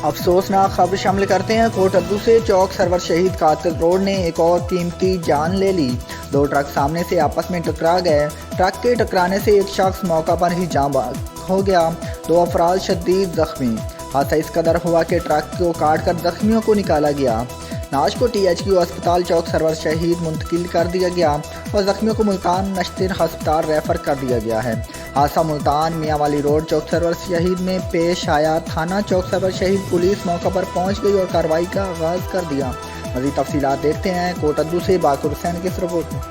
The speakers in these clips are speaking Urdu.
افسوسناک خبر شامل کرتے ہیں کوٹدو سے چوک سرور شہید قاتل روڈ نے ایک اور قیمتی جان لے لی۔ دو ٹرک سامنے سے آپس میں ٹکرا گئے۔ ٹرک کے ٹکرانے سے ایک شخص موقع پر ہی جاں بحق ہو گیا، دو افراد شدید زخمی۔ حادثہ اس قدر ہوا کہ ٹرک کو کاٹ کر زخمیوں کو نکالا گیا۔ نعش کو THQ ہسپتال چوک سرور شہید منتقل کر دیا گیا اور زخمیوں کو ملتان نشتر ہسپتال ریفر کر دیا گیا ہے۔ حادثہ ملتان میاں والی روڈ چوک سرور شہید میں پیش آیا۔ تھانہ چوک سرور شہید پولیس موقع پر پہنچ گئی اور کارروائی کا آغاز کر دیا۔ مزید تفصیلات دیکھتے ہیں کوٹدو سے باقر حسین کی اس رپورٹ میں۔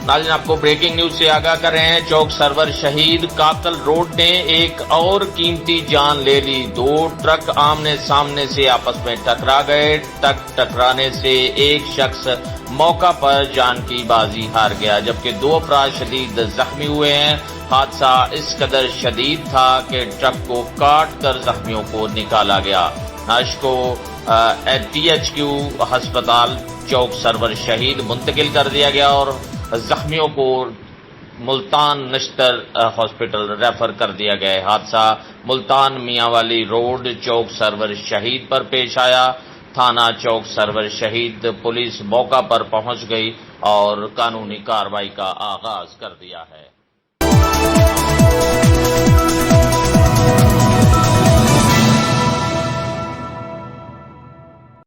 ناظرین، آپ کو بریکنگ نیوز سے آگاہ کر رہے ہیں۔ چوک سرور شہید قاتل روڈ نے ایک اور قیمتی جان لے لی۔ دو ٹرک آمنے سامنے سے آپس میں ٹکرا گئے۔ ٹرک ٹکرانے سے ایک شخص موقع پر جان کی بازی ہار گیا، جبکہ دو افراد شدید زخمی ہوئے ہیں۔ حادثہ اس قدر شدید تھا کہ ٹرک کو کاٹ کر زخمیوں کو نکالا گیا۔ نعش کو THQ ہسپتال چوک سرور شہید منتقل کر دیا گیا اور زخمیوں کو ملتان نشتر ہاسپٹل ریفر کر دیا گیا۔ حادثہ ملتان میاں والی روڈ چوک سرور شہید پر پیش آیا۔ تھانہ چوک سرور شہید پولیس موقع پر پہنچ گئی اور قانونی کارروائی کا آغاز کر دیا ہے۔